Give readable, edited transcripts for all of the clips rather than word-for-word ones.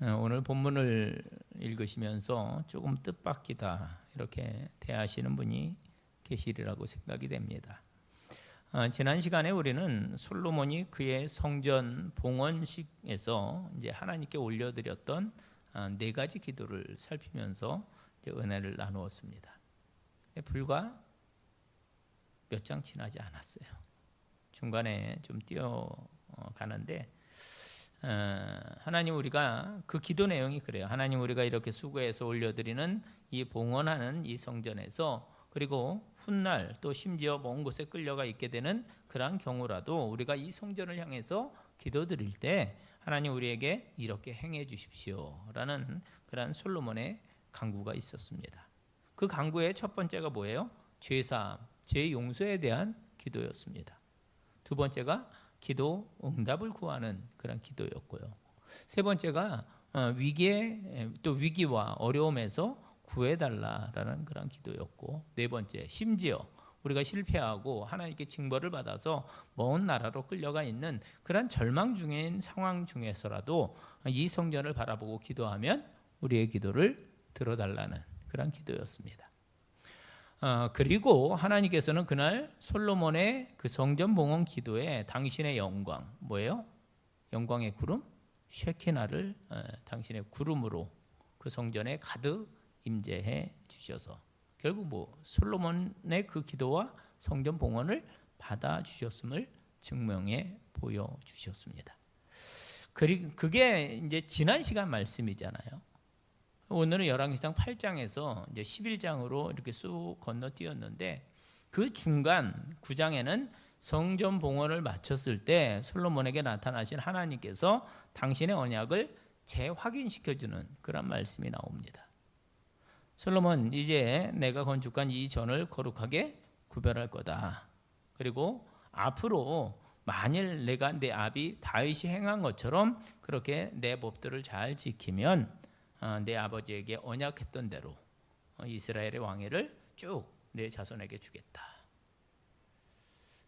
오늘 본문을 읽으시면서 조금 뜻밖이다 이렇게 대하시는 분이 계시리라고 생각이 됩니다. 지난 시간에 우리는 솔로몬이 그의 성전 봉헌식에서 이제 하나님께 올려드렸던 네 가지 기도를 살피면서 이제 은혜를 나누었습니다. 불과 몇 장 지나지 않았어요. 중간에 좀 뛰어가는데 하나님, 우리가 그 기도 내용이 그래요. 하나님, 우리가 이렇게 수고해서 올려드리는 이 봉헌하는 이 성전에서, 그리고 훗날 또 심지어 먼 곳에 끌려가 있게 되는 그러한 경우라도 우리가 이 성전을 향해서 기도드릴 때 하나님 우리에게 이렇게 행해 주십시오 라는 그러한 솔로몬의 간구가 있었습니다. 그 간구의 첫 번째가 뭐예요? 죄사함, 죄 용서에 대한 기도였습니다. 두 번째가 기도 응답을 구하는 그런 기도였고요. 세 번째가 위기와 어려움에서 구해달라라는 그런 기도였고, 네 번째, 심지어 우리가 실패하고 하나님께 징벌을 받아서 먼 나라로 끌려가 있는 그런 절망 중인 상황 중에서라도 이 성전을 바라보고 기도하면 우리의 기도를 들어달라는 그런 기도였습니다. 그리고 하나님께서는 그날 솔로몬의 그 성전 봉헌 기도에 당신의 영광, 뭐예요? 영광의 구름? 쉐키나를 당신의 구름으로 그 성전에 가득 임재해 주셔서 결국 솔로몬의 그 기도와 성전 봉헌을 받아 주셨음을 증명해 보여 주셨습니다. 그게 이제 지난 시간 말씀이잖아요. 오늘은 열왕기상 8장에서 이제 11장으로 이렇게 쑥 건너뛰었는데, 그 중간 9장에는 성전 봉헌을 마쳤을 때 솔로몬에게 나타나신 하나님께서 당신의 언약을 재확인시켜주는 그런 말씀이 나옵니다. 솔로몬, 이제 내가 건축한 이 전을 거룩하게 구별할 거다. 그리고 앞으로 만일 내가 내 아비 다윗이 행한 것처럼 그렇게 내 법들을 잘 지키면 내 아버지에게 언약했던 대로 이스라엘의 왕위를 쭉 내 자손에게 주겠다.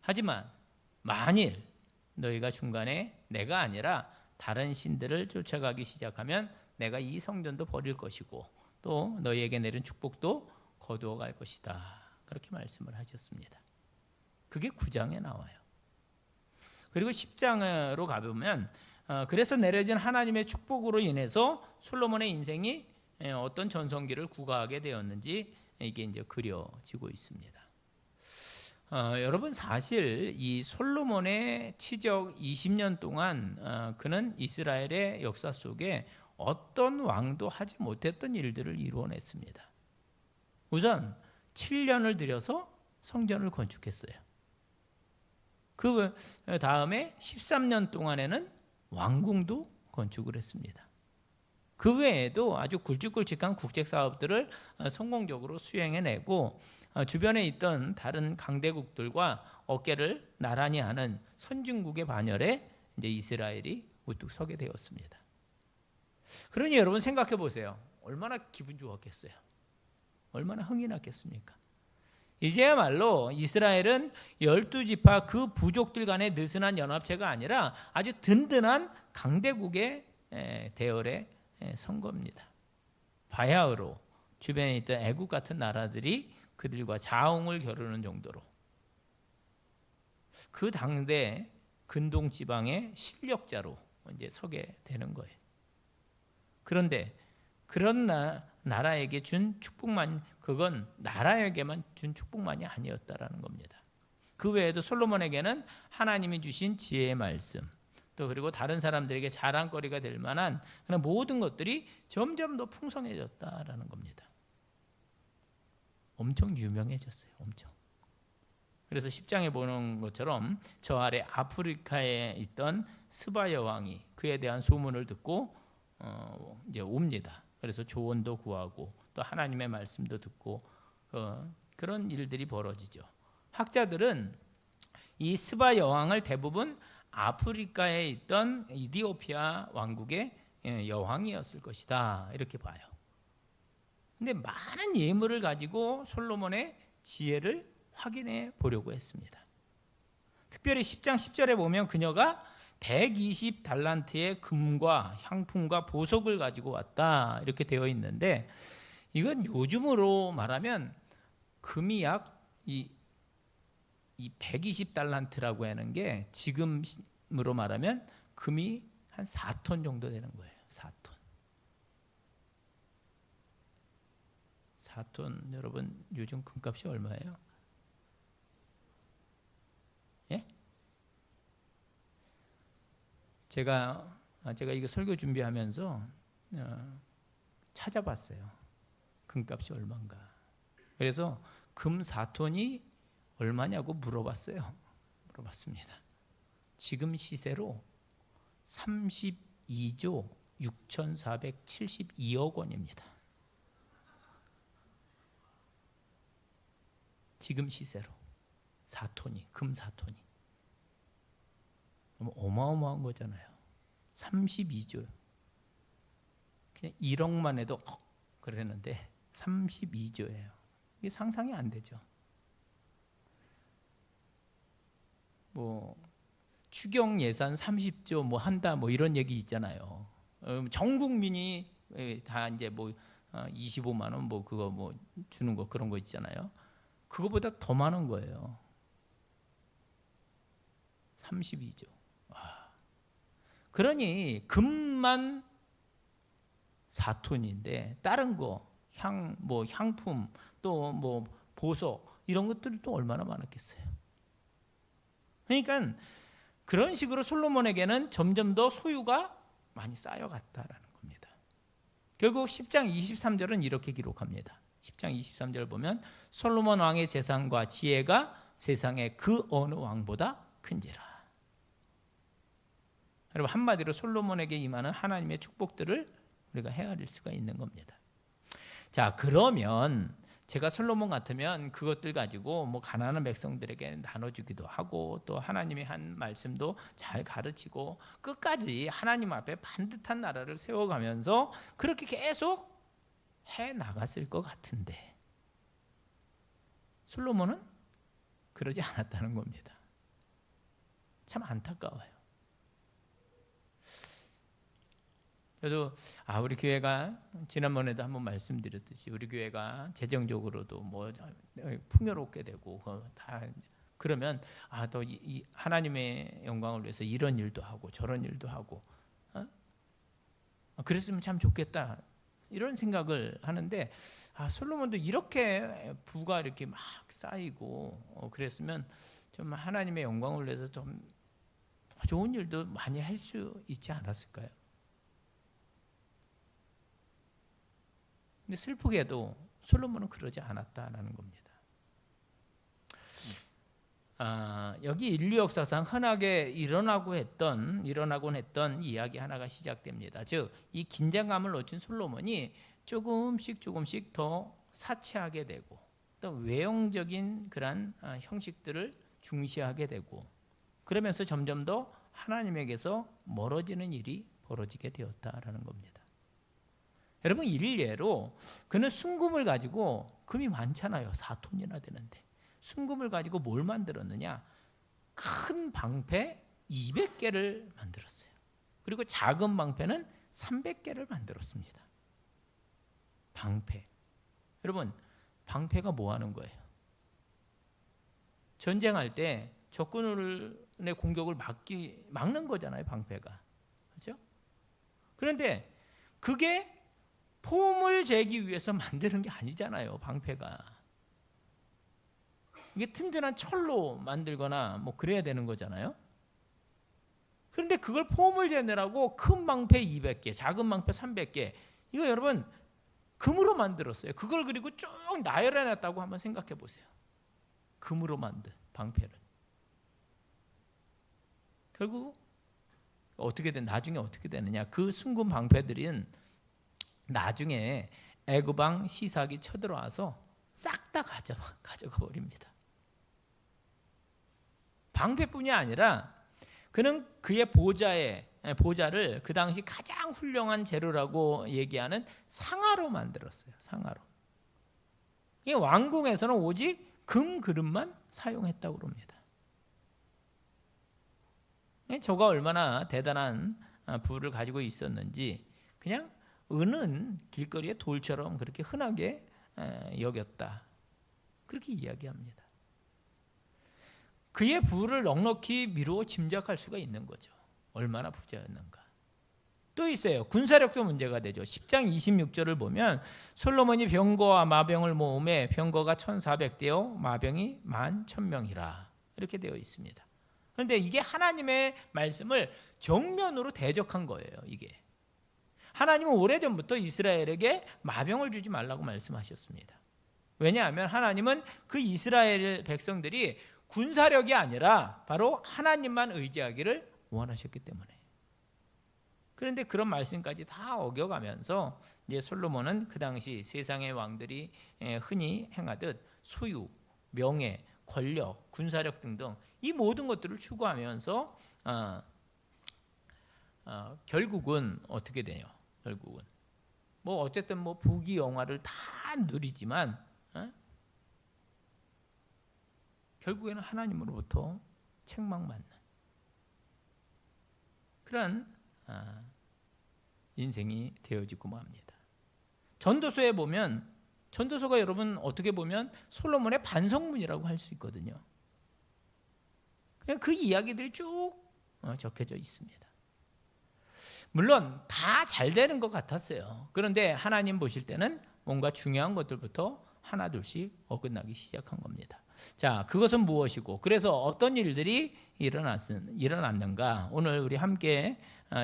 하지만 만일 너희가 중간에 내가 아니라 다른 신들을 쫓아가기 시작하면 내가 이 성전도 버릴 것이고 또 너희에게 내린 축복도 거두어 갈 것이다. 그렇게 말씀을 하셨습니다. 그게 9장에 나와요. 그리고 10장으로 가보면 그래서 내려진 하나님의 축복으로 인해서 솔로몬의 인생이 어떤 전성기를 구가하게 되었는지 이게 이제 그려지고 있습니다. 여러분, 사실 이 솔로몬의 치적 20년 동안 그는 이스라엘의 역사 속에 어떤 왕도 하지 못했던 일들을 이루어냈습니다. 우선 7년을 들여서 성전을 건축했어요. 그 다음에 13년 동안에는 왕궁도 건축을 했습니다. 그 외에도 아주 굵직굵직한 국책 사업들을 성공적으로 수행해내고 주변에 있던 다른 강대국들과 어깨를 나란히 하는 선진국의 반열에 이제 이스라엘이 우뚝 서게 되었습니다. 그러니 여러분 생각해 보세요. 얼마나 기분 좋았겠어요? 얼마나 흥이 났겠습니까? 이제야말로 이스라엘은 12지파 그 부족들 간의 느슨한 연합체가 아니라 아주 든든한 강대국의 대열에 선 겁니다. 바야흐로 주변에 있던 애국 같은 나라들이 그들과 자웅을 겨루는 정도로 그 당대 근동 지방의 실력자로 이제 서게 되는 거예요. 그런데 그런 나라에게 준 축복만, 그건 나라에게만 준 축복만이 아니었다라는 겁니다. 그 외에도 솔로몬에게는 하나님이 주신 지혜의 말씀, 또 그리고 다른 사람들에게 자랑거리가 될 만한 그런 모든 것들이 점점 더 풍성해졌다라는 겁니다. 엄청 유명해졌어요. 엄청. 그래서 10장에 보는 것처럼 저 아래 아프리카에 있던 스바 여왕이 그에 대한 소문을 듣고 이제 옵니다. 그래서 조언도 구하고 또 하나님의 말씀도 듣고 그런 일들이 벌어지죠. 학자들은 이 스바 여왕을 대부분 아프리카에 있던 이디오피아 왕국의 여왕이었을 것이다 이렇게 봐요. 근데 많은 예물을 가지고 솔로몬의 지혜를 확인해 보려고 했습니다. 특별히 10장 10절에 보면 그녀가 120달란트의 금과 향품과 보석을 가지고 왔다 이렇게 되어 있는데, 이건 요즘으로 말하면 금이 이 120달란트라고 하는 게 지금으로 말하면 금이 한 4톤 정도 되는 거예요. 4톤. 4톤. 여러분 요즘 금값이 얼마예요? 예? 제가 이거 설교 준비하면서 찾아봤어요. 금값이 얼마인가. 그래서 금 4톤이 얼마냐고 물어봤어요. 물어봤습니다. 지금 시세로 32조 6,472억 원입니다. 지금 시세로 4톤이, 금 4톤이. 너무 어마어마한 거잖아요. 32조. 그냥 1억만 해도 그랬는데 32조예요. 이게 상상이 안 되죠. 뭐 추경 예산 30조 뭐 한다 뭐 이런 얘기 있잖아요. 전 국민이 다 이제 뭐 25만 원 뭐 그거 뭐 주는 거 그런 거 있잖아요. 그거보다 더 많은 거예요. 32조. 와. 그러니 금만 4톤인데 다른 거 뭐 향품 또 뭐 보석 이런 것들이 또 얼마나 많았겠어요. 그러니까 그런 식으로 솔로몬에게는 점점 더 소유가 많이 쌓여갔다라는 겁니다. 결국 10장 23절은 이렇게 기록합니다. 10장 23절 보면 솔로몬 왕의 재산과 지혜가 세상의 그 어느 왕보다 큰지라. 여러분 한마디로 솔로몬에게 임하는 하나님의 축복들을 우리가 헤아릴 수가 있는 겁니다. 자, 그러면 제가 솔로몬 같으면 그것들 가지고 뭐 가난한 백성들에게 나눠주기도 하고 또 하나님이 한 말씀도 잘 가르치고 끝까지 하나님 앞에 반듯한 나라를 세워가면서 그렇게 계속 해 나갔을 것 같은데 솔로몬은 그러지 않았다는 겁니다. 참 안타까워요. 저도 우리 교회가 지난번에도 한번 말씀드렸듯이 우리 교회가 재정적으로도 뭐 풍요롭게 되고 다 그러면 또 이 하나님의 영광을 위해서 이런 일도 하고 저런 일도 하고 그랬으면 참 좋겠다 이런 생각을 하는데 솔로몬도 이렇게 부가 이렇게 막 쌓이고 그랬으면 좀 하나님의 영광을 위해서 좀 더 좋은 일도 많이 할 수 있지 않았을까요? 근데 슬프게도 솔로몬은 그러지 않았다라는 겁니다. 여기 인류 역사상 흔하게 일어나곤 했던 이야기 하나가 시작됩니다. 즉, 이 긴장감을 놓친 솔로몬이 조금씩 더 사치하게 되고 또 외형적인 그런 형식들을 중시하게 되고 그러면서 점점 더 하나님에게서 멀어지는 일이 벌어지게 되었다라는 겁니다. 여러분 일례로 그는 순금을 가지고 금이 많잖아요. 4톤이나 되는데 순금을 가지고 뭘 만들었느냐? 큰 방패 200개를 만들었어요. 그리고 작은 방패는 300개를 만들었습니다. 방패. 여러분 방패가 뭐 하는 거예요? 전쟁할 때 적군의 공격을 막는 거잖아요. 방패가. 그렇죠? 그런데 그게 폼을 재기 위해서 만드는 게 아니잖아요. 방패가. 이게 튼튼한 철로 만들거나 뭐 그래야 되는 거잖아요. 그런데 그걸 폼을 재느라고 큰 방패 200개, 작은 방패 300개. 이거 여러분 금으로 만들었어요. 그걸 그리고 쭉 나열해 놨다고 한번 생각해 보세요. 금으로 만든 방패를. 결국 나중에 어떻게 되느냐? 그 순금 방패들은 나중에 애굽왕 시삭이 쳐들어와서 싹 다 가져가 버립니다. 방패뿐이 아니라 그는 그의 보좌를 그 당시 가장 훌륭한 재료라고 얘기하는 상아로 만들었어요. 상아로. 이 왕궁에서는 오직 금 그릇만 사용했다고 합니다. 저가 얼마나 대단한 부를 가지고 있었는지 그냥 은은 길거리의 돌처럼 그렇게 흔하게 여겼다. 그렇게 이야기합니다. 그의 부를 넉넉히 미루어 짐작할 수가 있는 거죠. 얼마나 부자였는가. 또 있어요. 군사력도 문제가 되죠. 10장 26절을 보면 솔로몬이 병거와 마병을 모음에 병거가 1,400대요 마병이 11,000명이라 이렇게 되어 있습니다. 그런데 이게 하나님의 말씀을 정면으로 대적한 거예요. 이게 하나님은 오래전부터 이스라엘에게 마병을 주지 말라고 말씀하셨습니다. 왜냐하면 하나님은 그 이스라엘 백성들이 군사력이 아니라 바로 하나님만 의지하기를 원하셨기 때문에. 그런데 그런 말씀까지 다 어겨가면서 이제 솔로몬은 그 당시 세상의 왕들이 흔히 행하듯 소유, 명예, 권력, 군사력 등등 이 모든 것들을 추구하면서 결국은 어떻게 돼요? 결국은 뭐 어쨌든 뭐 부귀 영화를 다 누리지만 결국에는 하나님으로부터 책망받는 그런 인생이 되어지고 맙니다. 전도서에 보면 전도서가 여러분 어떻게 보면 솔로몬의 반성문이라고 할 수 있거든요. 그냥 그 이야기들이 쭉 적혀져 있습니다. 물론 다 잘 되는 것 같았어요. 그런데 하나님 보실 때는 뭔가 중요한 것들부터 하나둘씩 어긋나기 시작한 겁니다. 자, 그것은 무엇이고 그래서 어떤 일들이 일어났는가 오늘 우리 함께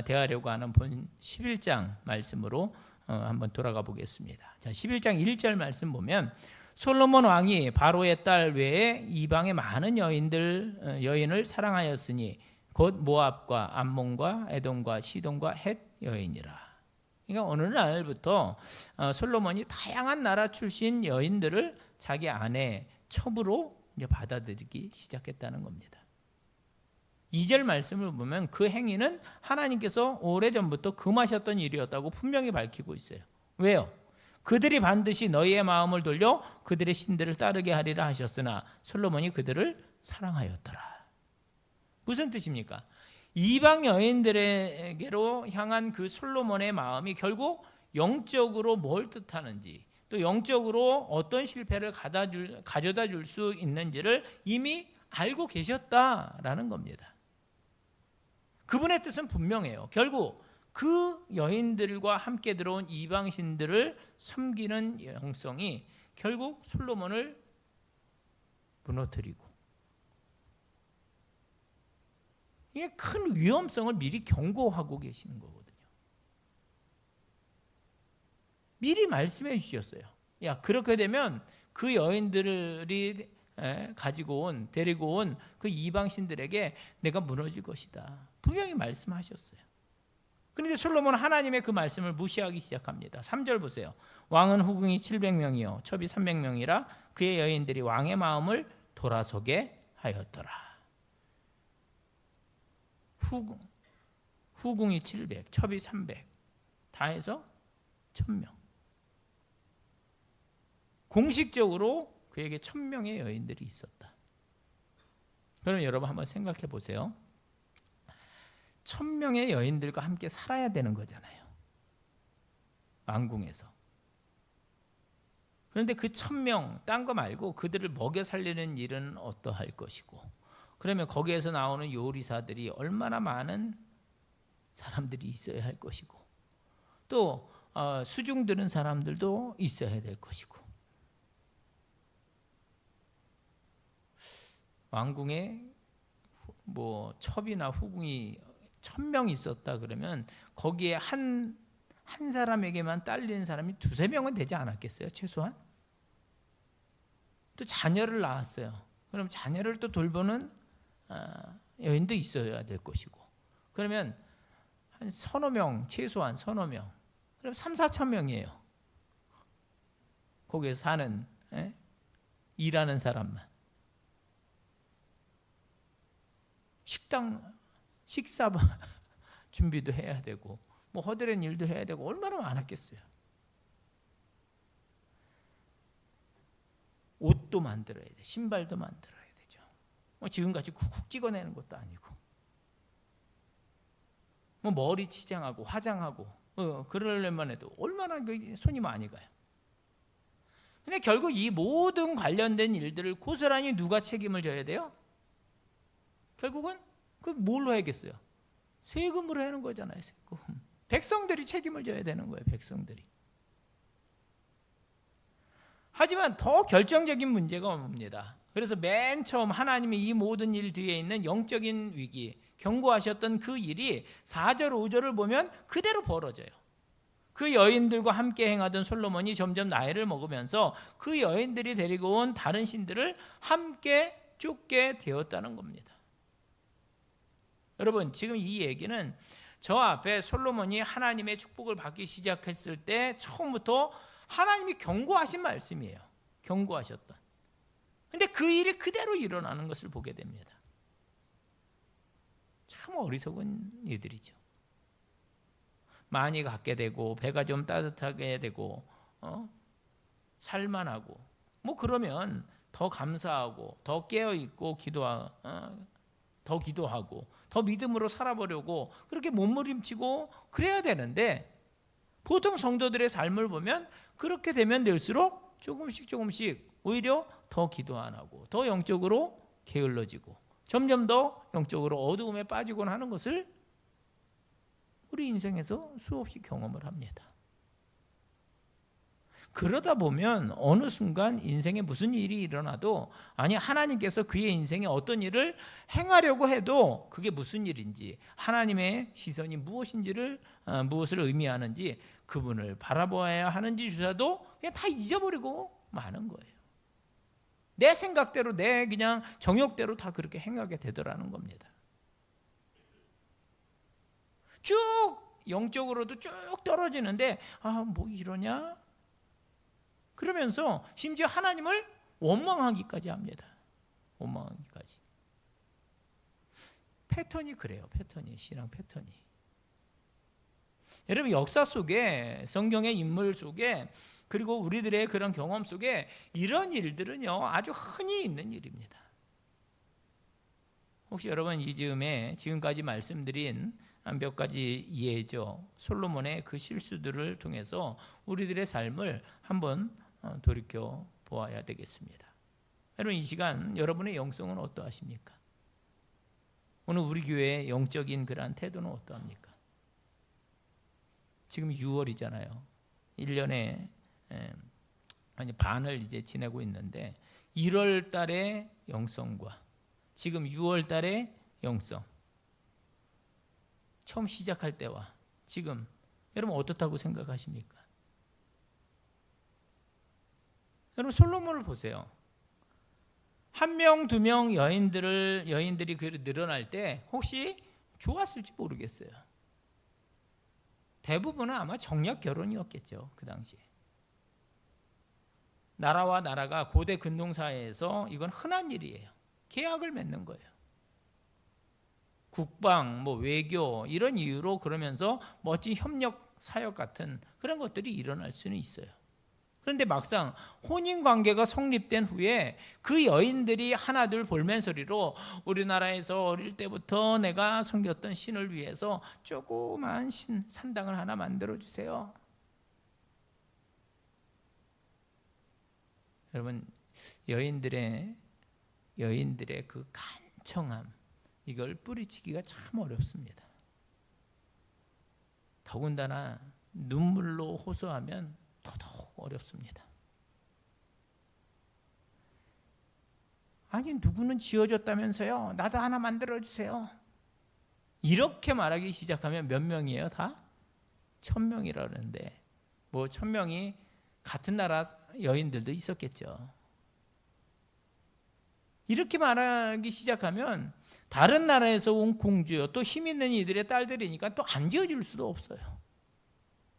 대하려고 하는 본 11장 말씀으로 한번 돌아가 보겠습니다. 자, 11장 1절 말씀 보면 솔로몬 왕이 바로의 딸 외에 이방의 많은 여인을 사랑하였으니 곧 모압과 암몬과 에돔과 시돈과 헷 여인이라. 그러니까 어느 날부터 솔로몬이 다양한 나라 출신 여인들을 자기 아내 첩으로 이제 받아들이기 시작했다는 겁니다. 2절 말씀을 보면 그 행위는 하나님께서 오래전부터 금하셨던 일이었다고 분명히 밝히고 있어요. 왜요? 그들이 반드시 너희의 마음을 돌려 그들의 신들을 따르게 하리라 하셨으나 솔로몬이 그들을 사랑하였더라. 무슨 뜻입니까? 이방 여인들에게로 향한 그 솔로몬의 마음이 결국 영적으로 뭘 뜻하는지 또 영적으로 어떤 실패를 가져다 줄 수 있는지를 이미 알고 계셨다라는 겁니다. 그분의 뜻은 분명해요. 결국 그 여인들과 함께 들어온 이방신들을 섬기는 영성이 결국 솔로몬을 무너뜨리고 이게 큰 위험성을 미리 경고하고 계시는 거거든요. 미리 말씀해 주셨어요. 야, 그렇게 되면 그 여인들이 데리고 온 그 이방신들에게 내가 무너질 것이다. 분명히 말씀하셨어요. 그런데 솔로몬은 하나님의 그 말씀을 무시하기 시작합니다. 3절 보세요. 왕은 후궁이 700명이요 첩이 300명이라 그의 여인들이 왕의 마음을 돌아서게 하였더라. 후궁이 700, 첩이 300, 다 해서 1000명. 공식적으로 그에게 1000명의 여인들이 있었다. 그럼 여러분 한번 생각해 보세요. 1000명의 여인들과 함께 살아야 되는 거잖아요. 왕궁에서. 그런데 그 1000명, 딴 거 말고 그들을 먹여 살리는 일은 어떠할 것이고 그러면 거기에서 나오는 요리사들이 얼마나 많은 사람들이 있어야 할 것이고 또 수중 드는 사람들도 있어야 될 것이고 왕궁에 뭐 첩이나 후궁이 1000명 있었다 그러면 거기에 한 사람에게만 딸리는 사람이 2-3명은 되지 않았겠어요? 최소한? 또 자녀를 낳았어요. 그럼 자녀를 또 돌보는 여인도 있어야 될 것이고 그러면 한 서너 명, 최소한 서너 명 그럼 3-4천 명이에요. 거기에 사는 일하는 사람만 식사 준비도 해야 되고 뭐 허드렛 일도 해야 되고 얼마나 많았겠어요. 옷도 만들어야 돼. 신발도 만들어야 되죠. 뭐 지금같이 쿡쿡 찍어내는 것도 아니고 뭐 머리 치장하고 화장하고 그러려면 해도 얼마나 손이 많이 가요. 근데 결국 이 모든 관련된 일들을 고스란히 누가 책임을 져야 돼요? 결국은 그 뭘로 해야겠어요? 세금으로 하는 거잖아요. 세금. 백성들이 책임을 져야 되는 거예요. 백성들이. 하지만 더 결정적인 문제가 옵니다. 그래서 맨 처음 하나님이 이 모든 일 뒤에 있는 영적인 위기, 경고하셨던 그 일이 4절 5절을 보면 그대로 벌어져요. 그 여인들과 함께 행하던 솔로몬이 점점 나이를 먹으면서 그 여인들이 데리고 온 다른 신들을 함께 쫓게 되었다는 겁니다. 여러분, 지금 이 얘기는 저 앞에 솔로몬이 하나님의 축복을 받기 시작했을 때 처음부터 하나님이 경고하신 말씀이에요. 경고하셨던. 근데 그 일이 그대로 일어나는 것을 보게 됩니다. 참 어리석은 이들이죠. 많이 갖게 되고 배가 좀 따뜻하게 되고 살만하고 뭐 그러면 더 감사하고 더 깨어있고 더 기도하고 더 믿음으로 살아보려고 그렇게 몸부림치고 그래야 되는데 보통 성도들의 삶을 보면 그렇게 되면 될수록 조금씩 오히려 더 기도 안 하고 더 영적으로 게을러지고 점점 더 영적으로 어두움에 빠지곤 하는 것을 우리 인생에서 수없이 경험을 합니다. 그러다 보면 어느 순간 인생에 무슨 일이 일어나도 아니 하나님께서 그의 인생에 어떤 일을 행하려고 해도 그게 무슨 일인지 하나님의 시선이 무엇인지를 무엇을 의미하는지 그분을 바라보아야 하는지조차도 그냥 다 잊어버리고 마는 거예요. 내 생각대로 내 그냥 정욕대로 다 그렇게 행하게 되더라는 겁니다. 쭉 영적으로도 쭉 떨어지는데 뭐 이러냐? 그러면서 심지어 하나님을 원망하기까지 합니다. 원망하기까지. 패턴이 그래요. 신앙 패턴이. 여러분 역사 속에 성경의 인물 속에 그리고 우리들의 그런 경험 속에 이런 일들은요 아주 흔히 있는 일입니다. 혹시 여러분 이 즈음에 지금까지 말씀드린 몇 가지 예죠. 솔로몬의 그 실수들을 통해서 우리들의 삶을 한번 돌이켜 보아야 되겠습니다. 여러분 이 시간 여러분의 영성은 어떠하십니까? 오늘 우리 교회의 영적인 그러한 태도는 어떠합니까? 지금 6월이잖아요. 1년에 반을 이제 지내고 있는데 1월 달의 영성과 지금 6월 달의 영성 처음 시작할 때와 지금 여러분 어떻다고 생각하십니까? 여러분 솔로몬을 보세요. 1명, 2명 여인들이 늘어날 때 혹시 좋았을지 모르겠어요. 대부분은 아마 정략 결혼이었겠죠. 그 당시에. 나라와 나라가 고대 근동사회에서 이건 흔한 일이에요. 계약을 맺는 거예요. 국방, 외교 이런 이유로 그러면서 멋진 협력 사역 같은 그런 것들이 일어날 수는 있어요. 그런데 막상 혼인관계가 성립된 후에 그 여인들이 하나둘 볼멘소리로 우리나라에서 어릴 때부터 내가 섬겼던 신을 위해서 조그만 산당을 하나 만들어주세요. 여러분 여인들의 그 간청함 이걸 뿌리치기가 참 어렵습니다. 더군다나 눈물로 호소하면 더더욱 어렵습니다. 아니 누구는 지어줬다면서요. 나도 하나 만들어주세요. 이렇게 말하기 시작하면 몇 명이에요? 다? 1000명이라 그러는데 1000명이 같은 나라 여인들도 있었겠죠. 이렇게 말하기 시작하면 다른 나라에서 온 공주요 또 힘 있는 이들의 딸들이니까 또 안 지어줄 수도 없어요.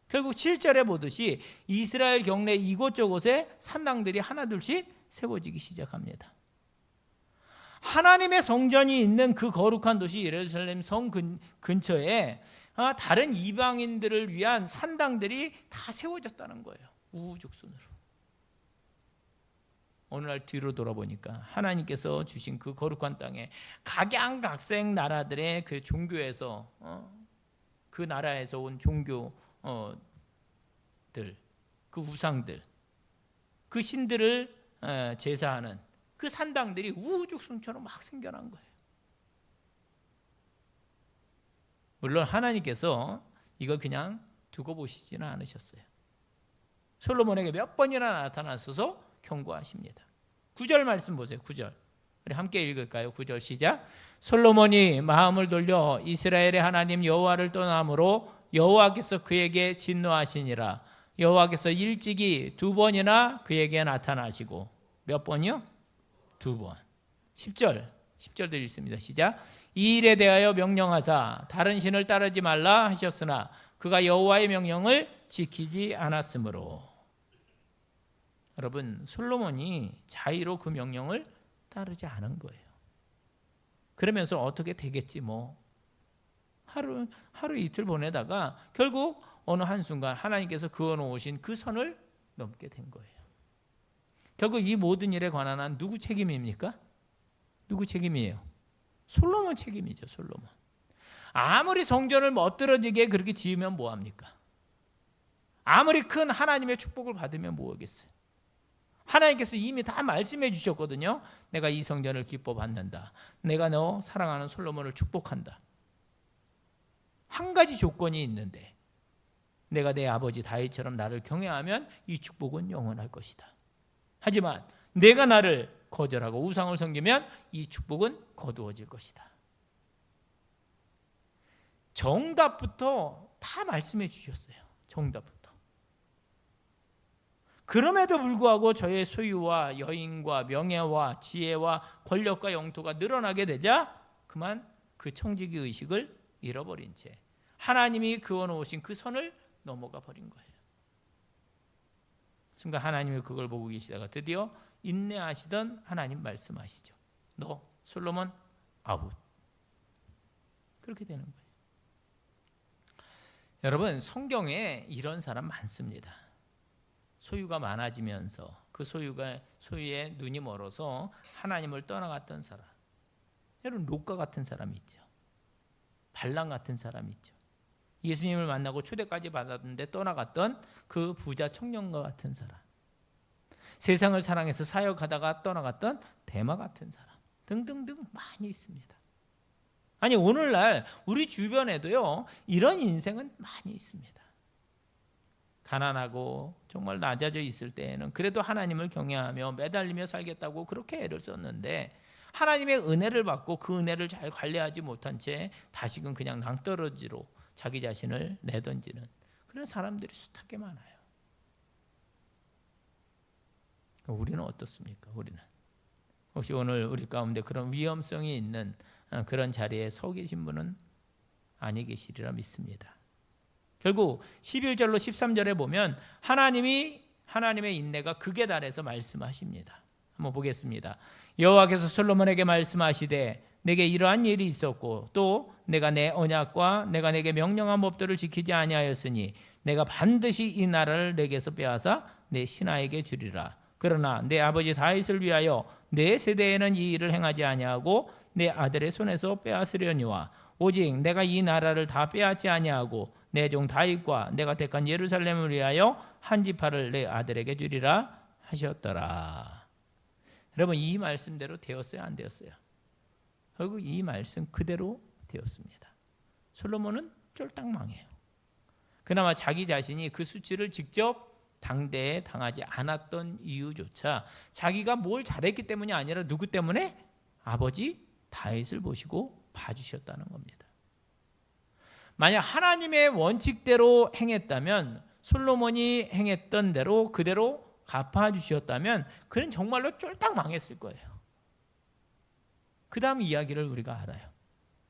결국 7절에 보듯이 이스라엘 경내 이곳저곳에 산당들이 하나둘씩 세워지기 시작합니다. 하나님의 성전이 있는 그 거룩한 도시 예루살렘 성 근처에 다른 이방인들을 위한 산당들이 다 세워졌다는 거예요. 우후죽순으로. 오늘날 뒤로 돌아보니까 하나님께서 주신 그 거룩한 땅에 각양각색 나라들의 그 종교에서 그 나라에서 온 종교들, 그 우상들, 그 신들을 제사하는 그 산당들이 우후죽순처럼 막 생겨난 거예요. 물론 하나님께서 이걸 그냥 두고 보시지는 않으셨어요. 솔로몬에게 몇 번이나 나타나셔서 경고하십니다. 9절 말씀 보세요. 9절. 우리 함께 읽을까요? 9절 시작. 솔로몬이 마음을 돌려 이스라엘의 하나님 여호와를 떠남으로 여호와께서 그에게 진노하시니라. 여호와께서 일찍이 2번이나 그에게 나타나시고, 몇 번이요? 2번. 10절도 읽습니다. 시작. 이 일에 대하여 명령하사 다른 신을 따르지 말라 하셨으나 그가 여호와의 명령을 지키지 않았으므로. 여러분, 솔로몬이 자의로 그 명령을 따르지 않은 거예요. 그러면서 어떻게 되겠지 뭐. 하루 이틀 보내다가 결국 어느 한순간 하나님께서 그어놓으신 그 선을 넘게 된 거예요. 결국 이 모든 일에 관한 한 누구 책임입니까? 누구 책임이에요? 솔로몬 책임이죠. 솔로몬. 아무리 성전을 멋들어지게 그렇게 지으면 뭐합니까? 아무리 큰 하나님의 축복을 받으면 뭐하겠어요? 하나님께서 이미 다 말씀해 주셨거든요. 내가 이 성전을 기뻐 받는다. 내가 너 사랑하는 솔로몬을 축복한다. 한 가지 조건이 있는데, 내가 내 아버지 다윗처럼 나를 경외하면 이 축복은 영원할 것이다. 하지만 내가 나를 거절하고 우상을 섬기면 이 축복은 거두어질 것이다. 정답부터 다 말씀해 주셨어요. 정답부터. 그럼에도 불구하고 저의 소유와 여인과 명예와 지혜와 권력과 영토가 늘어나게 되자 그만 그 청지기 의식을 잃어버린 채 하나님이 그어놓으신 그 선을 넘어가 버린 거예요. 순간 하나님이 그걸 보고 계시다가 드디어 인내하시던 하나님 말씀하시죠. 너 솔로몬 아웃. 그렇게 되는 거예요. 여러분, 성경에 이런 사람 많습니다. 소유가 많아지면서 그 소유에 눈이 멀어서 하나님을 떠나갔던 사람. 여러분, 롯과 같은 사람이 있죠. 발람 같은 사람이 있죠. 예수님을 만나고 초대까지 받았는데 떠나갔던 그 부자 청년과 같은 사람. 세상을 사랑해서 사역하다가 떠나갔던 데마 같은 사람. 등등등 많이 있습니다. 아니, 오늘날 우리 주변에도요, 이런 인생은 많이 있습니다. 가난하고 정말 낮아져 있을 때에는 그래도 하나님을 경외하며 매달리며 살겠다고 그렇게 애를 썼는데, 하나님의 은혜를 받고 그 은혜를 잘 관리하지 못한 채 다시금 그냥 낭떠러지로 자기 자신을 내던지는 그런 사람들이 숱하게 많아요. 우리는 어떻습니까? 우리는 혹시 오늘 우리 가운데 그런 위험성이 있는 그런 자리에 서 계신 분은 아니 계시리라 믿습니다. 결국 11절로 13절에 보면 하나님의 인내가 극에 달해서 말씀하십니다. 한번 보겠습니다. 여호와께서 솔로몬에게 말씀하시되 내게 이러한 일이 있었고 또 내가 내 언약과 내가 내게 명령한 법도를 지키지 아니하였으니 내가 반드시 이 나라를 내게서 빼앗아 내 신하에게 주리라. 그러나 내 아버지 다윗을 위하여 내 세대에는 이 일을 행하지 아니하고 내 아들의 손에서 빼앗으려니와 오직 내가 이 나라를 다 빼앗지 아니하고 내 종 다윗과 내가 택한 예루살렘을 위하여 한 지파를 내 아들에게 주리라 하셨더라. 여러분, 이 말씀대로 되었어요, 안 되었어요? 결국 이 말씀 그대로 되었습니다. 솔로몬은 쫄딱 망해요. 그나마 자기 자신이 그 수치를 직접 당대에 당하지 않았던 이유조차 자기가 뭘 잘했기 때문이 아니라 누구 때문에? 아버지 다윗을 보시고 봐주셨다는 겁니다. 만약 하나님의 원칙대로 행했다면, 솔로몬이 행했던 대로 그대로 갚아주셨다면 그는 정말로 쫄딱 망했을 거예요. 그 다음 이야기를 우리가 알아요.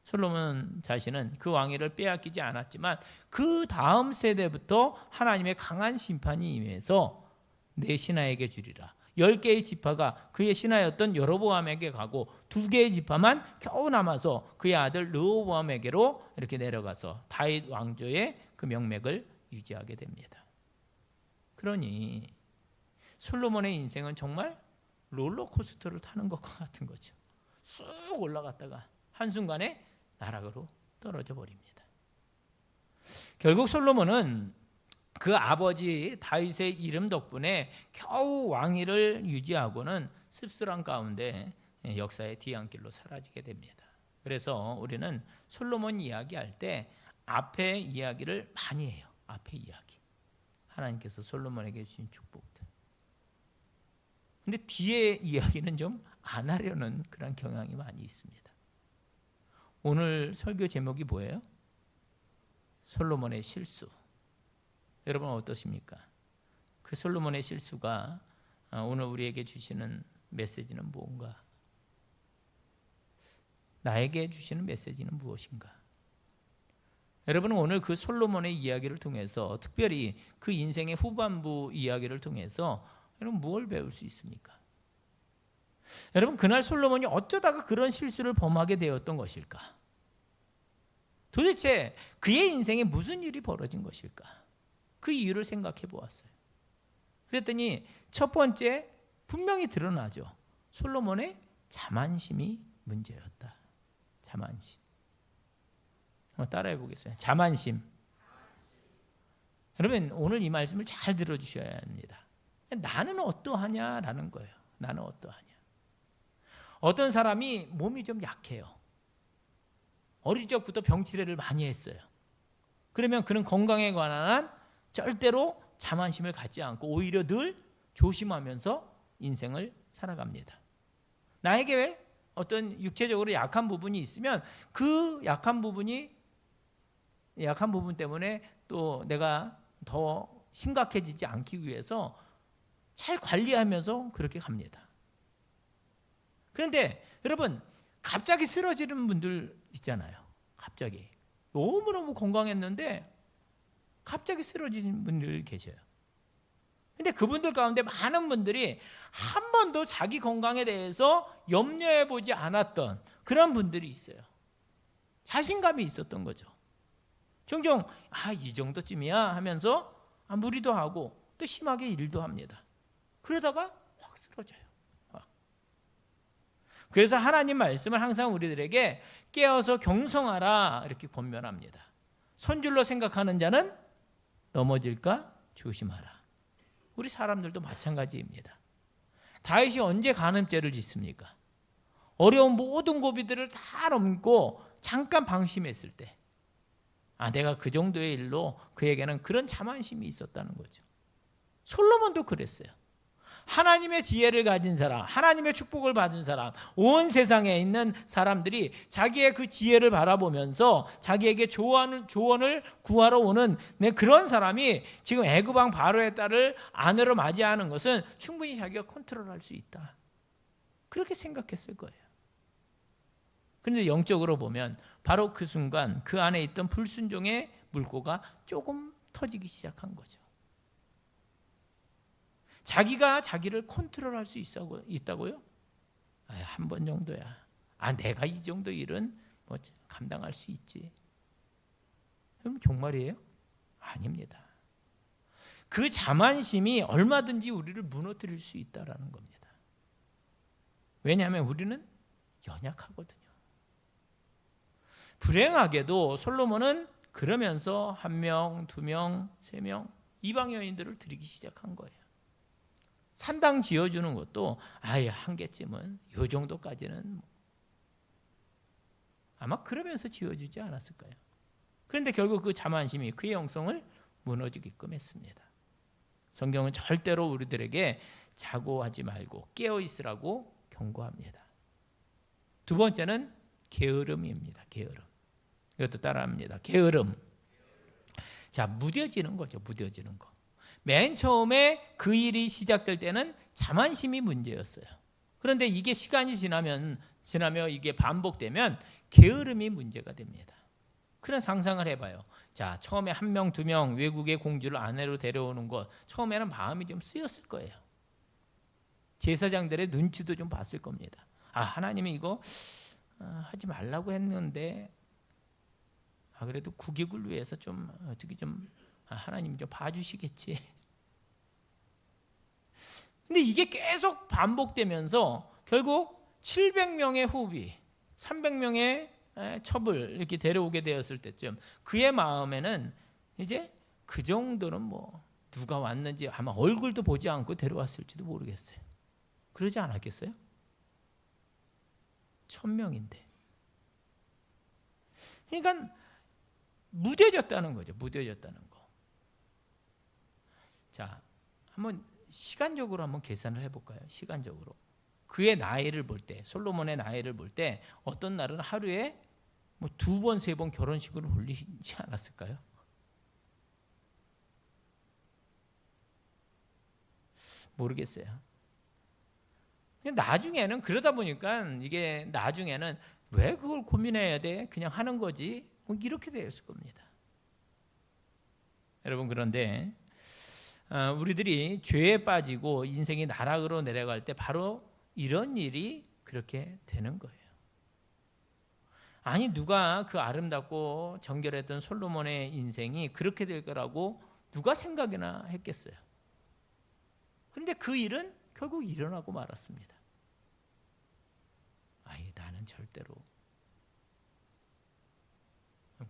솔로몬 자신은 그 왕위를 빼앗기지 않았지만 그 다음 세대부터 하나님의 강한 심판이 임해서 내 신하에게 주리라. 10개의 지파가 그의 신하였던 여로보암에게 가고 2개의 지파만 겨우 남아서 그의 아들 르호보암에게로 이렇게 내려가서 다윗 왕조의 그 명맥을 유지하게 됩니다. 그러니 솔로몬의 인생은 정말 롤러코스터를 타는 것과 같은 거죠. 쑥 올라갔다가 한순간에 나락으로 떨어져 버립니다. 결국 솔로몬은 그 아버지 다윗의 이름 덕분에 겨우 왕위를 유지하고는 씁쓸한 가운데 역사의 뒤안길로 사라지게 됩니다. 그래서 우리는 솔로몬 이야기할 때 앞에 이야기를 많이 해요. 앞에 이야기. 하나님께서 솔로몬에게 주신 축복들. 근데 뒤에 이야기는 좀 안 하려는 그런 경향이 많이 있습니다. 오늘 설교 제목이 뭐예요? 솔로몬의 실수. 여러분 어떠십니까? 그 솔로몬의 실수가 오늘 우리에게 주시는 메시지는 무엇인가? 나에게 주시는 메시지는 무엇인가? 여러분은 오늘 그 솔로몬의 이야기를 통해서, 특별히 그 인생의 후반부 이야기를 통해서 여러분 뭘 배울 수 있습니까? 여러분, 그날 솔로몬이 어쩌다가 그런 실수를 범하게 되었던 것일까? 도대체 그의 인생에 무슨 일이 벌어진 것일까? 그 이유를 생각해 보았어요. 그랬더니 첫 번째, 분명히 드러나죠. 솔로몬의 자만심이 문제였다. 자만심. 한번 따라해 보겠어요. 자만심. 여러분, 오늘 이 말씀을 잘 들어주셔야 합니다. 나는 어떠하냐라는 거예요. 나는 어떠하냐. 어떤 사람이 몸이 좀 약해요. 어릴 적부터 병치레를 많이 했어요. 그러면 그는 건강에 관한 절대로 자만심을 갖지 않고 오히려 늘 조심하면서 인생을 살아갑니다. 나에게 왜 어떤 육체적으로 약한 부분이 있으면 그 약한 부분 때문에 또 내가 더 심각해지지 않기 위해서 잘 관리하면서 그렇게 갑니다. 그런데 여러분, 갑자기 쓰러지는 분들 있잖아요. 갑자기 너무너무 건강했는데 갑자기 쓰러지는 분들 계셔요. 근데 그분들 가운데 많은 분들이 한 번도 자기 건강에 대해서 염려해 보지 않았던 그런 분들이 있어요. 자신감이 있었던 거죠. 종종 이 정도쯤이야 하면서 무리도 하고 또 심하게 일도 합니다. 그러다가 확 쓰러져요. 그래서 하나님 말씀을 항상 우리들에게 깨어서 경성하라 이렇게 권면합니다. 손줄로 생각하는 자는 넘어질까 조심하라. 우리 사람들도 마찬가지입니다. 다윗이 언제 간음죄를 짓습니까? 어려운 모든 고비들을 다 넘고 잠깐 방심했을 때, 내가 그 정도의 일로 그에게는 그런 자만심이 있었다는 거죠. 솔로몬도 그랬어요. 하나님의 지혜를 가진 사람, 하나님의 축복을 받은 사람, 온 세상에 있는 사람들이 자기의 그 지혜를 바라보면서 자기에게 조언을 구하러 오는 그런 사람이 지금 애굽 왕 바로의 딸을 아내로 맞이하는 것은 충분히 자기가 컨트롤할 수 있다. 그렇게 생각했을 거예요. 그런데 영적으로 보면 바로 그 순간 그 안에 있던 불순종의 물꼬가 조금 터지기 시작한 거죠. 자기가 자기를 컨트롤할 수 있다고요? 한 번 정도야. 내가 이 정도 일은 감당할 수 있지. 그럼 종말이에요? 아닙니다. 그 자만심이 얼마든지 우리를 무너뜨릴 수 있다는 겁니다. 왜냐하면 우리는 연약하거든요. 불행하게도 솔로몬은 그러면서 1명, 2명, 3명 이방 여인들을 들이기 시작한 거예요. 산당 지어주는 것도 한 개쯤은 요 정도까지는 아마 그러면서 지어주지 않았을까요? 그런데 결국 그 자만심이 그의 영성을 무너지게끔 했습니다. 성경은 절대로 우리들에게 자고 하지 말고 깨어 있으라고 경고합니다. 두 번째는 게으름입니다. 게으름. 이것도 따라합니다. 게으름. 자, 무뎌지는 거죠. 무뎌지는 거. 맨 처음에 그 일이 시작될 때는 자만심이 문제였어요. 그런데 이게 시간이 지나며 이게 반복되면 게으름이 문제가 됩니다. 그런 상상을 해봐요. 자, 처음에 1명, 2명 외국의 공주를 아내로 데려오는 것, 처음에는 마음이 좀 쓰였을 거예요. 제사장들의 눈치도 좀 봤을 겁니다. 하나님이 이거 하지 말라고 했는데 그래도 국익을 위해서 좀 어떻게 좀 하나님 좀 봐주시겠지. 근데 이게 계속 반복되면서 결국 700명의 후비, 300명의 첩을 이렇게 데려오게 되었을 때쯤 그의 마음에는 이제 그 정도는 뭐 누가 왔는지 아마 얼굴도 보지 않고 데려왔을지도 모르겠어요. 그러지 않았겠어요? 1000명인데. 그러니까 무뎌졌다는 거죠. 무뎌졌다는 거. 자, 한번 시간적으로 한번 계산을 해볼까요? 시간적으로. 그의 나이를 볼 때, 솔로몬의 나이를 볼 때 어떤 날은 하루에 뭐 2번, 3번 결혼식을 올리지 않았을까요? 모르겠어요. 나중에는 그러다 보니까 이게 나중에는 왜 그걸 고민해야 돼? 그냥 하는 거지. 뭐 이렇게 되었을 겁니다. 여러분, 그런데 우리들이 죄에 빠지고 인생이 나락으로 내려갈 때 바로 이런 일이 그렇게 되는 거예요. 아니, 누가 그 아름답고 정결했던 솔로몬의 인생이 그렇게 될 거라고 누가 생각이나 했겠어요. 그런데 그 일은 결국 일어나고 말았습니다. 아이, 나는 절대로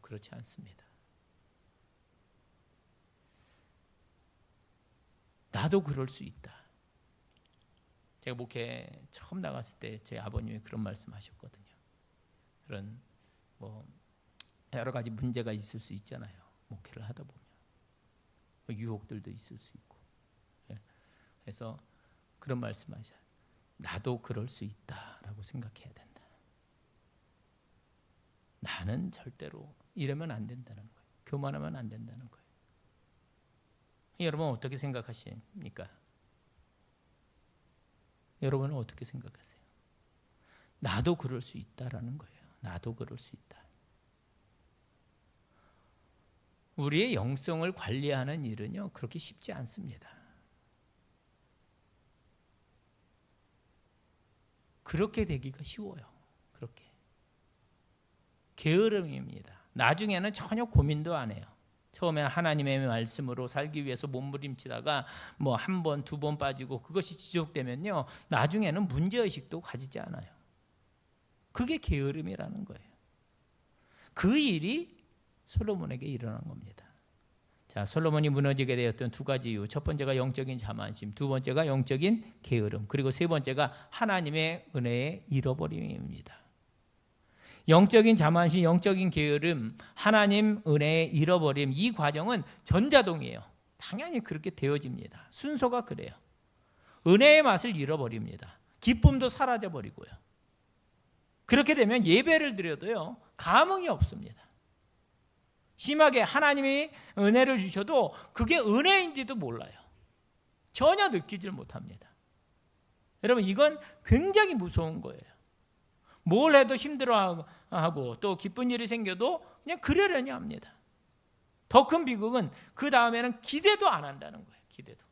그렇지 않습니다. 나도 그럴 수 있다. 제가 목회 처음 나갔을 때 제 아버님이 그런 말씀하셨거든요. 그런 뭐 여러 가지 문제가 있을 수 있잖아요. 목회를 하다 보면 유혹들도 있을 수 있고. 그래서 그런 말씀하셔요. 나도 그럴 수 있다라고 생각해야 된다. 나는 절대로 이러면 안 된다는 거예요. 교만하면 안 된다는 거예요. 여러분 어떻게 생각하십니까? 여러분은 어떻게 생각하세요? 나도 그럴 수 있다라는 거예요. 나도 그럴 수 있다. 우리의 영성을 관리하는 일은요, 그렇게 쉽지 않습니다. 그렇게 되기가 쉬워요. 그렇게. 게으름입니다. 나중에는 전혀 고민도 안 해요. 처음에는 하나님의 말씀으로 살기 위해서 몸부림치다가 뭐 1번, 2번 빠지고 그것이 지속되면요, 나중에는 문제의식도 가지지 않아요. 그게 게으름이라는 거예요. 그 일이 솔로몬에게 일어난 겁니다. 자, 솔로몬이 무너지게 되었던 2가지 이유. 첫 번째가 영적인 자만심, 2번째가 영적인 게으름, 그리고 3번째가 하나님의 은혜의 잃어버림입니다. 영적인 자만심, 영적인 게으름, 하나님 은혜의 잃어버림, 이 과정은 전자동이에요. 당연히 그렇게 되어집니다. 순서가 그래요. 은혜의 맛을 잃어버립니다. 기쁨도 사라져버리고요. 그렇게 되면 예배를 드려도요, 감흥이 없습니다. 심하게 하나님이 은혜를 주셔도 그게 은혜인지도 몰라요. 전혀 느끼질 못합니다. 여러분, 이건 굉장히 무서운 거예요. 뭘 해도 힘들어하고 또 기쁜 일이 생겨도 그냥 그러려니 합니다. 더 큰 비극은 그 다음에는 기대도 안 한다는 거예요. 기대도.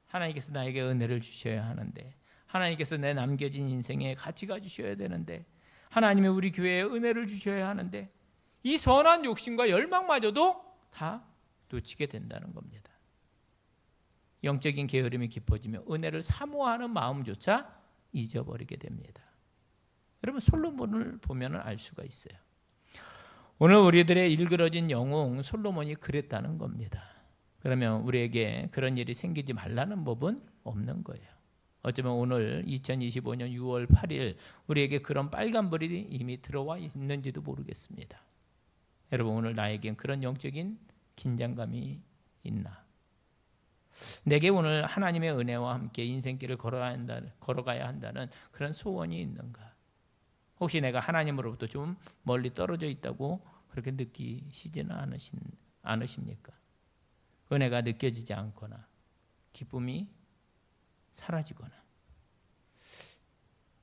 하나님께서 나에게 은혜를 주셔야 하는데, 하나님께서 내 남겨진 인생에 가치가 주셔야 되는데, 하나님이 우리 교회에 은혜를 주셔야 하는데, 이 선한 욕심과 열망마저도 다 놓치게 된다는 겁니다. 영적인 게으름이 깊어지며 은혜를 사모하는 마음조차 잊어버리게 됩니다. 여러분, 솔로몬을 보면 알 수가 있어요. 오늘 우리들의 일그러진 영웅 솔로몬이 그랬다는 겁니다. 그러면 우리에게 그런 일이 생기지 말라는 법은 없는 거예요. 어쩌면 오늘 2025년 6월 8일 우리에게 그런 빨간불이 이미 들어와 있는지도 모르겠습니다. 여러분, 오늘 나에겐 그런 영적인 긴장감이 있나? 내게 오늘 하나님의 은혜와 함께 인생길을 걸어가야 한다는 그런 소원이 있는가? 혹시 내가 하나님으로부터 좀 멀리 떨어져 있다고 그렇게 느끼시지는 않으십니까? 은혜가 느껴지지 않거나 기쁨이 사라지거나,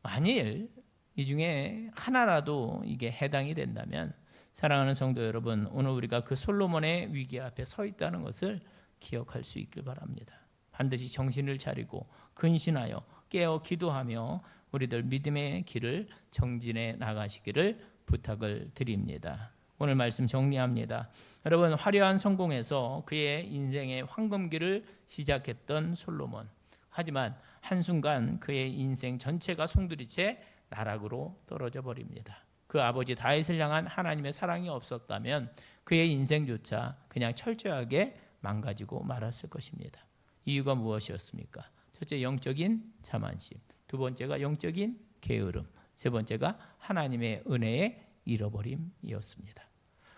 만일 이 중에 하나라도 이게 해당이 된다면, 사랑하는 성도 여러분, 오늘 우리가 그 솔로몬의 위기 앞에 서 있다는 것을 기억할 수 있길 바랍니다. 반드시 정신을 차리고 근신하여 깨어 기도하며 우리들 믿음의 길을 정진해 나가시기를 부탁을 드립니다. 오늘 말씀 정리합니다. 여러분, 화려한 성공에서 그의 인생의 황금기를 시작했던 솔로몬. 하지만 한순간 그의 인생 전체가 송두리째 나락으로 떨어져 버립니다. 그 아버지 다윗을 향한 하나님의 사랑이 없었다면 그의 인생조차 그냥 철저하게 망가지고 말았을 것입니다. 이유가 무엇이었습니까? 첫째, 영적인 자만심. 두 번째가 영적인 게으름. 세 번째가 하나님의 은혜의 잃어버림이었습니다.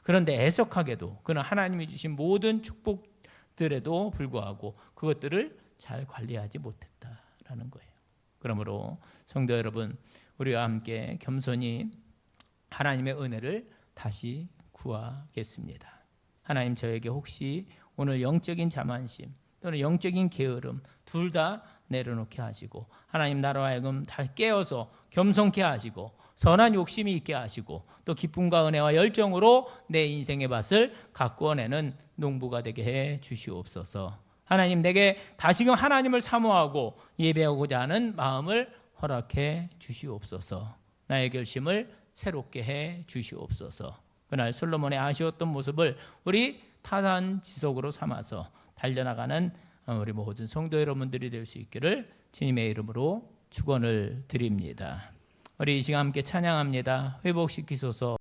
그런데 애석하게도 그는 하나님이 주신 모든 축복들에도 불구하고 그것들을 잘 관리하지 못했다라는 거예요. 그러므로 성도 여러분, 우리와 함께 겸손히 하나님의 은혜를 다시 구하겠습니다. 하나님, 저에게 혹시 오늘 영적인 자만심 또는 영적인 게으름 둘 다 내려놓게 하시고 하나님 나로 하여금 다 깨어서 겸손케 하시고 선한 욕심이 있게 하시고 또 기쁨과 은혜와 열정으로 내 인생의 밭을 가꾸어내는 농부가 되게 해 주시옵소서. 하나님, 내게 다시금 하나님을 사모하고 예배하고자 하는 마음을 허락해 주시옵소서. 나의 결심을 새롭게 해 주시옵소서. 그날 솔로몬의 아쉬웠던 모습을 우리 타산지석으로 삼아서 달려나가는 우리 모든 성도 여러분들이 될 수 있기를 주님의 이름으로 축원을 드립니다. 우리 이 시간 함께 찬양합니다. 회복시키소서.